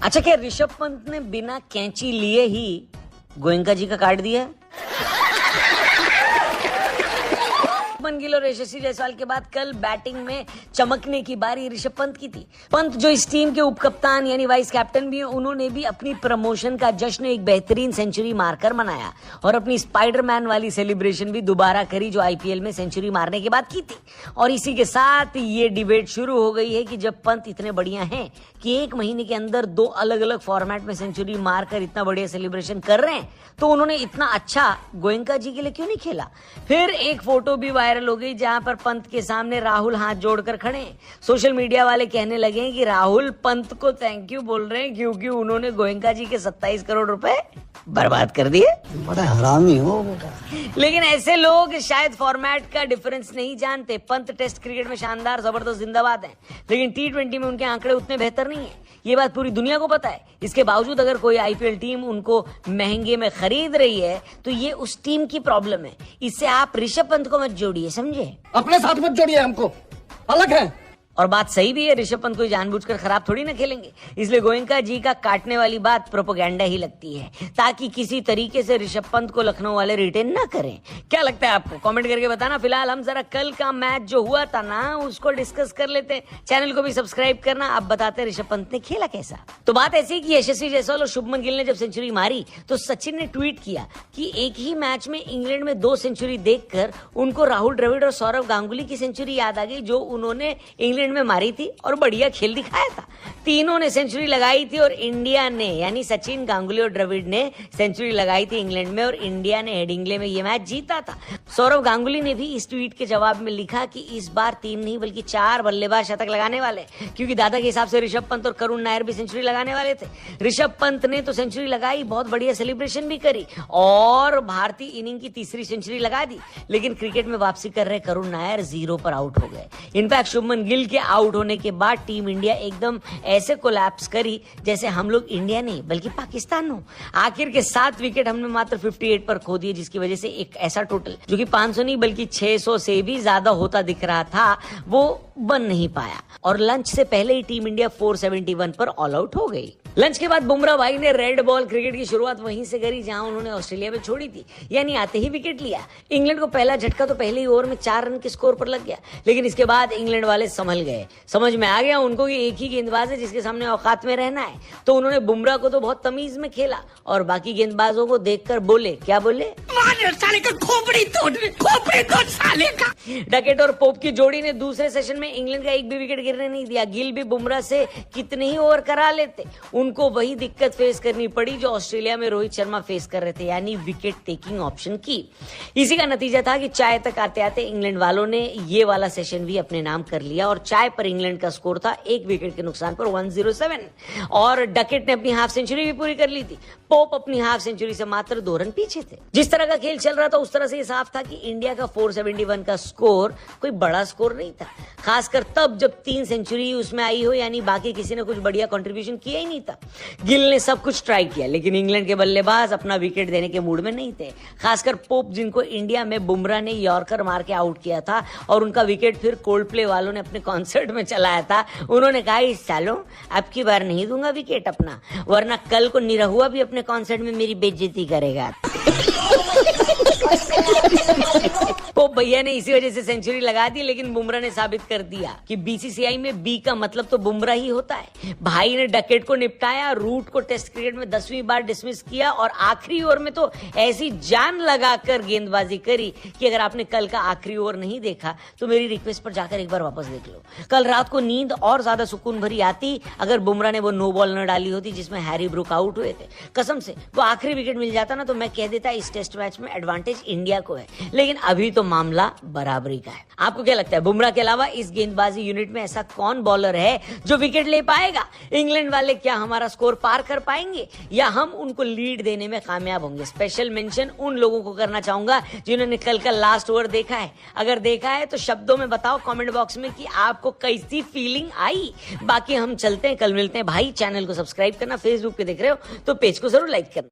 अच्छा, क्या ऋषभ पंत ने बिना कैंची लिए ही गोयनका जी का काट दिया? शुभमन गिल और यशस्वी जायसवाल के बाद कल बैटिंग में चमकने की बारी ऋषभ पंत की थी। पंत जो इस टीम के उपकप्तान यानी वाइस कैप्टन भी हैं, उन्होंने भी अपनी प्रमोशन का जश्न एक बेहतरीन सेंचुरी मारकर मनाया और अपनी स्पाइडरमैन वाली सेलिब्रेशन भी दोबारा करी जो आईपीएल में सेंचुरी मारने के बाद की थी। और इसी के साथ ये डिबेट शुरू हो गई है कि जब पंत इतने बढ़िया हैं कि एक महीने के अंदर 2 अलग अलग फॉर्मेट में सेंचुरी मारकर इतना बढ़िया सेलिब्रेशन कर रहे हैं, तो उन्होंने इतना अच्छा गोयनका जी के लिए क्यों नहीं खेला? फिर एक फोटो भी वायरल हो गई जहां पर पंत के सामने राहुल हाथ जोड़कर खड़े हैं। सोशल मीडिया वाले कहने लगे हैं कि राहुल पंत को थैंक यू बोल रहे हैं क्योंकि उन्होंने गोयनका जी के 27 करोड़ रुपए बर्बाद कर दिए। बड़ा हरामी हो बेटा। लेकिन ऐसे लोग शायद फॉर्मेट का डिफरेंस नहीं जानते। पंत टेस्ट क्रिकेट में शानदार जबरदस्त जिंदाबाद हैं, लेकिन T20 में उनके आंकड़े उतने बेहतर नहीं है। ये बात पूरी दुनिया को पता है। इसके बावजूद अगर कोई आईपीएल टीम उनको महंगे में खरीद रही है तो ये उस टीम की प्रॉब्लम है। इससे आप ऋषभ पंत को मत जोड़िए, समझे? अपने साथ मत जोड़िए, हमको अलग है। और बात सही भी है, ऋषभ पंत कोई जानबूझकर खराब थोड़ी ना खेलेंगे। इसलिए गोयनका जी का काटने वाली बात प्रोपेगेंडा ही लगती है, ताकि किसी तरीके से ऋषभ पंत को लखनऊ वाले रिटेन ना करें। क्या लगता है आपको? कमेंट करके बताना। फिलहाल हम जरा कल का मैच जो हुआ था ना उसको डिस्कस कर लेते हैं। चैनल को भी सब्सक्राइब करना। अब बताते हैं ऋषभ पंत ने खेला कैसा। तो बात ऐसी कि यशस्वी जायसवाल और शुभमन गिल ने जब सेंचुरी मारी तो सचिन ने ट्वीट किया कि एक ही मैच में इंग्लैंड में 2 सेंचुरी देखकर उनको राहुल द्रविड़ और सौरव गांगुली की सेंचुरी याद आ गई जो उन्होंने इंग्लैंड में मारी थी और बढ़िया खेल दिखाया था। तीनों ने सेंचुरी लगाई थी और इंडिया ने यानी सचिन, गांगुली और द्रविड़ ने सेंचुरी लगाई थी इंग्लैंड में और इंडिया ने हेडिंग्ले में ये मैच जीता था। सौरव गांगुली ने भी इस ट्वीट के जवाब में लिखा कि इस बार 3 नहीं बल्कि 4 बल्लेबाज शतक लगाने वाले, क्योंकि दादा के हिसाब से ऋषभ पंत और करुण नायर भी सेंचुरी लगाने वाले थे। ऋषभ पंत ने तो सेंचुरी लगाई, बहुत बढ़िया सेलिब्रेशन भी करी और भारतीय इनिंग की तीसरी सेंचुरी लगा दी। लेकिन क्रिकेट में वापसी कर रहे करुण नायर 0 पर आउट हो गए। इनफैक्ट शुभमन गिल के आउट होने के बाद टीम इंडिया एकदम ऐसे कोलैप्स करी जैसे हम लोग इंडिया नहीं बल्कि पाकिस्तान हो। आखिर के 7 विकेट हमने मात्र 58 पर खो दिए, जिसकी वजह से एक ऐसा टोटल जो कि 500 नहीं बल्कि 600 से भी ज्यादा होता दिख रहा था वो बन नहीं पाया। और लंच से पहले ही टीम इंडिया 471 पर ऑल आउट हो गई। लंच के बाद बुमराह भाई ने रेड बॉल क्रिकेट की शुरुआत वहीं से करी जहां उन्होंने ऑस्ट्रेलिया में छोड़ी थी, यानी आते ही विकेट लिया। इंग्लैंड को पहला झटका तो पहले ही ओवर में 4 रन के स्कोर पर लग गया, लेकिन इसके बाद इंग्लैंड वाले संभल गए। समझ में आ गया उनको कि एक ही गेंदबाज है जिसके सामने औकात में रहना है, तो उन्होंने बुमराह को तो बहुत तमीज में खेला और बाकी गेंदबाजों को देखकर बोले, क्या बोले? साले का खोपड़ी तोड़ साले का। डकेट और पोप की जोड़ी ने दूसरे सेशन में इंग्लैंड का एक भी विकेट गिरने नहीं दिया। गिल भी बुमराह से कितने ही ओवर करा लेते, उनको वही दिक्कत फेस करनी पड़ी जो ऑस्ट्रेलिया में रोहित शर्मा फेस कर रहे थे, यानी विकेट टेकिंग ऑप्शन की। इसी का नतीजा था कि चाय तक आते आते इंग्लैंड वालों ने ये वाला सेशन भी अपने नाम कर लिया और चाय पर इंग्लैंड का स्कोर था 1 विकेट के नुकसान पर 107 और डकेट ने अपनी हाफ सेंचुरी भी पूरी कर ली थी। पोप अपनी हाफ सेंचुरी से मात्र 2 रन पीछे थे। जिस तरह का खेल चल रहा था उस तरह से साफ था कि इंडिया का 471 का स्कोर कोई बड़ा स्कोर नहीं था, खासकर तब जब 3 सेंचुरी उसमें आई हो, यानी बाकी किसी ने कुछ बढ़िया कंट्रीब्यूशन किया ही नहीं था। गिल ने सब कुछ ट्राई किया लेकिन इंग्लैंड के बल्लेबाज अपना विकेट देने के मूड में नहीं थे, खासकर पोप जिनको इंडिया में बुमराह ने यॉर्कर मार के आउट किया था और उनका विकेट फिर कोल्ड प्ले वालों ने अपने कॉन्सर्ट में चलाया था। उन्होंने कहा, इस सालों अब की बार नहीं दूंगा विकेट अपना, वरना कल को निरहुआ भी अपने कॉन्सर्ट में मेरी बेइज्जती करेगा। पोप भैया ने इसी वजह से सेंचुरी लगा दी, लेकिन बुमराह ने साबित कर दिया कि बीसीसीआई में बी का मतलब तो बुमराह ही होता है। भाई ने डकेट को निपटाया, रूट को टेस्ट क्रिकेट में 10वीं बार डिसमिस किया और आखिरी ओवर में तो ऐसी जान लगाकर गेंदबाजी करी कि अगर आपने कल का आखिरी ओवर नहीं देखा तो मेरी रिक्वेस्ट पर जाकर एक बार वापस देख लो। कल रात को नींद और ज्यादा सुकून भरी आती अगर बुमराह ने वो नो बॉल न डाली होती जिसमें हैरी ब्रूक आउट हुए थे। कसम से वो आखिरी विकेट मिल जाता ना तो मैं कह देता इस टेस्ट मैच में एडवांटेज इंडिया को है, लेकिन अभी तो मामला बराबरी का है। आपको क्या लगता है बुमराह के अलावा इस गेंदबाजी यूनिट में ऐसा कौन बॉलर है जो विकेट ले पाएगा? इंग्लैंड वाले क्या हमारा स्कोर पार कर पाएंगे या हम उनको लीड देने में कामयाब होंगे? स्पेशल मेंशन उन लोगों को करना चाहूंगा जिन्होंने कल का लास्ट ओवर देखा है। अगर देखा है तो शब्दों में बताओ कमेंट बॉक्स में कि आपको कैसी फीलिंग आई। बाकी हम चलते हैं, कल मिलते हैं। भाई चैनल को सब्सक्राइब करना, फेसबुक पे देख रहे हो तो पेज को जरूर लाइक करना।